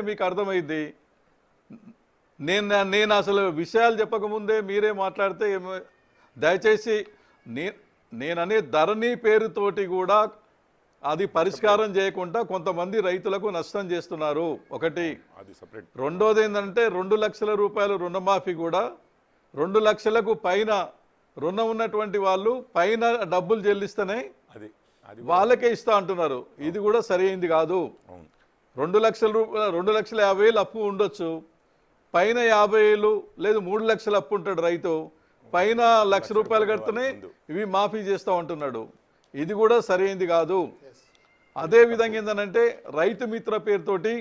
మీకు అర్థమైంది. నేను అసలు విషయాలు చెప్పకముందే మీరే మాట్లాడితే దయచేసి నేననే ధరణి పేరుతోటి కూడా అది పరిష్కారం చేయకుండా కొంతమంది రైతులకు నష్టం చేస్తున్నారు. ఒకటి. రెండోది ఏంటంటే 2 లక్షల రూపాయలు రుణమాఫీ కూడా 2 లక్షలకు పైన రుణం ఉన్నటువంటి వాళ్ళు పైన డబ్బులు చెల్లిస్తేనే వాళ్ళకే ఇస్తా అంటున్నారు. ఇది కూడా సరైంది కాదు. 2,50,000 అప్పు ఉండొచ్చు, పైన 50,000 లేదు 3 లక్షలు అప్పు ఉంటాడు రైతు, పైన ₹1,00,000 కడితేనే ఇవి మాఫీ చేస్తా ఉంటున్నాడు. ఇది కూడా సరైంది కాదు. అదే విధంగా ఏంటంటే రైతు మిత్ర పేరుతోటి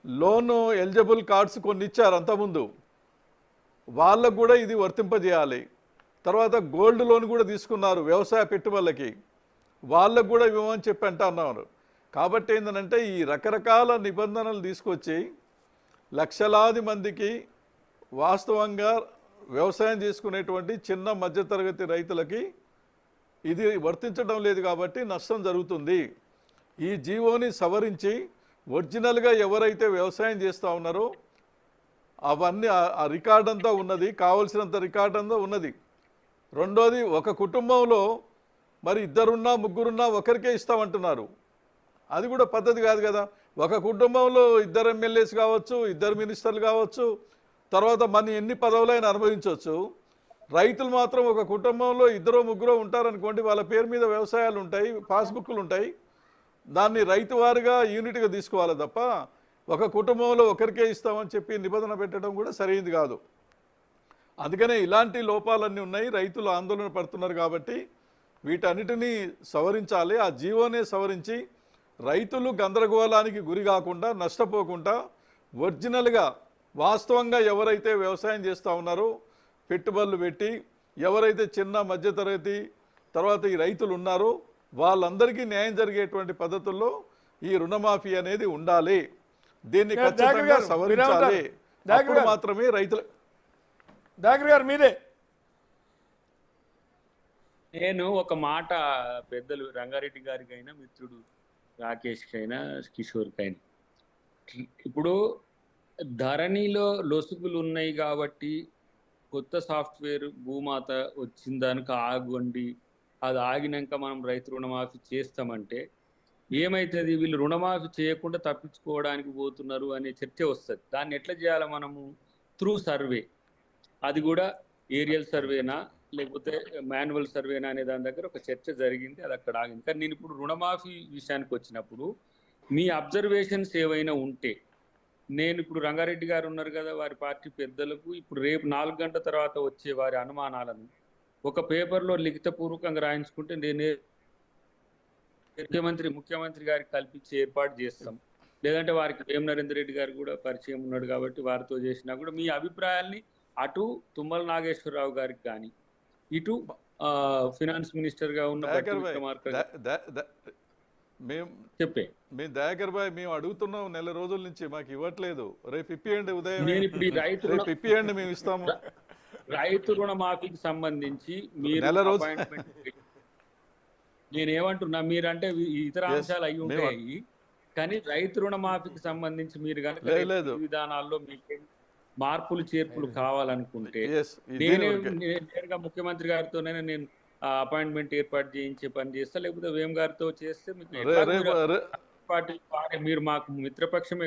లోన్ ఎలిజిబుల్ కార్డ్స్ కొన్ని ఇచ్చారు అంతకుముందు, వాళ్ళకు కూడా ఇది వర్తింపజేయాలి. తర్వాత గోల్డ్ లోన్ కూడా తీసుకున్నారు వ్యవసాయ పెట్టుబడులకి, వాళ్ళకు కూడా ఇవ్వమని చెప్పి అంటున్నారు. కాబట్టి ఏంటంటే ఈ రకరకాల నిబంధనలు తీసుకొచ్చి లక్షలాది మందికి వాస్తవంగా వ్యవసాయం చేసుకునేటువంటి చిన్న మధ్యతరగతి రైతులకి ఇది వర్తించడం లేదు కాబట్టి నష్టం జరుగుతుంది. ఈ జీవోని సవరించి ఒరిజినల్గా ఎవరైతే వ్యవసాయం చేస్తూ ఉన్నారో అవన్నీ ఆ రికార్డ్ అంతా ఉన్నది, కావలసినంత రికార్డ్ అంతా ఉన్నది. రెండోది, ఒక కుటుంబంలో మరి 2 ముగ్గురున్నా ఒకరికే ఇస్తామంటున్నారు. అది కూడా పద్ధతి కాదు కదా. ఒక కుటుంబంలో 2 ఎమ్మెల్యేస్ కావచ్చు, 2 మినిస్టర్లు కావచ్చు, తర్వాత మన ఎన్ని పదవులైనా అనుభవించవచ్చు. రైతులు మాత్రం ఒక కుటుంబంలో 2 ముగ్గురు ఉంటారనుకోండి, వాళ్ళ పేరు మీద వ్యవసాయాలు ఉంటాయి, పాస్బుక్లు ఉంటాయి, దాన్ని రైతు వారిగా యూనిట్గా తీసుకోవాలి తప్ప ఒక కుటుంబంలో ఒకరికే ఇస్తామని చెప్పి నిబంధన పెట్టడం కూడా సరైనది కాదు. అందుకనే ఇలాంటి లోపాలన్నీ ఉన్నాయి, రైతులు ఆందోళన పడుతున్నారు. కాబట్టి వీటన్నిటినీ సవరించాలి. ఆ జీవోనే సవరించి రైతులు గందరగోళానికి గురి కాకుండా, నష్టపోకుండా ఒరిజినల్గా వాస్తవంగా ఎవరైతే వ్యవసాయం చేస్తూ ఉన్నారో పెట్టుబడులు పెట్టి ఎవరైతే చిన్న మధ్యతరగతి తర్వాత ఈ రైతులు ఉన్నారో వాళ్ళందరికీ న్యాయం జరిగేటువంటి పద్ధతుల్లో ఈ రుణమాఫీ అనేది ఉండాలి. దీన్ని ఖచ్చితంగా సవరించాలి. అప్పుడు మాత్రమే రైతులు. దాకర్ గారు మీరే. నేను ఒక మాట పెద్దలు రంగారెడ్డి గారికైనా, మిత్రుడు రాకేష్కైనా, కిషోర్కైనా, ఇప్పుడు ధరణిలో లొసుగులు ఉన్నాయి కాబట్టి కొత్త సాఫ్ట్వేర్ భూమాత వచ్చిన దానికి ఆగండి, అది ఆగినాక మనం రైతు రుణమాఫీ చేస్తామంటే ఏమవుతుంది? వీళ్ళు రుణమాఫీ చేయకుండా తప్పించుకోవడానికి పోతున్నారు అనే చర్చ వస్తుంది. దాన్ని ఎట్లా చేయాలి మనము? త్రూ సర్వే, అది కూడా ఏరియల్ సర్వేనా లేకపోతే మాన్యువల్ సర్వేనా అనే దాని దగ్గర ఒక చర్చ జరిగింది, అది అక్కడ ఆగింది. కానీ నేను ఇప్పుడు రుణమాఫీ విషయానికి వచ్చినప్పుడు మీ అబ్జర్వేషన్స్ ఏవైనా ఉంటే, నేను ఇప్పుడు రంగారెడ్డి గారు ఉన్నారు కదా, వారి పార్టీ పెద్దలకు ఇప్పుడు రేపు 4 గంటల తర్వాత వచ్చే వారి అనుమానాలను ఒక పేపర్లో లిఖితపూర్వకంగా రాయించుకుంటే నేనే ముఖ్యమంత్రి గారికి కల్పించి ఏర్పాటు చేస్తాం. లేదంటే వారికి వేం నరేందర్ రెడ్డి గారు కూడా పరిచయం ఉన్నాడు కాబట్టి వారితో చేసినా కూడా మీ అభిప్రాయాల్ని అటు తుమ్మల నాగేశ్వరరావు గారికి కానీ, ఇటు ఫినాన్స్ మినిస్టర్ గా ఉన్న మేము దయాకర్ భాయ్ మేము అడుగుతున్నాం నెల రోజుల నుంచి, మాకు ఇవ్వట్లేదు. రేపు ఇప్పియండి, ఉదయం రేపు ఇప్పియండి, మేము ఇస్తాము. రైతు రుణమాఫీకి సంబంధించి మీరు నేనేమంటున్నా, మీరంటే ఇతర అంశాలు అయి ఉంటాయి కానీ రైతు రుణమాఫీకి సంబంధించి మీరు కనుక విధానాల్లో మీకు మార్పులు చేర్పులు కావాలనుకుంటే నేరుగా ముఖ్యమంత్రి గారితోనే నేను అపాయింట్మెంట్ ఏర్పాటు చేయించే పని చేస్తా, లేకపోతే వేం గారితో చేస్తే మీకు మీరు మాకు మిత్రపక్షమే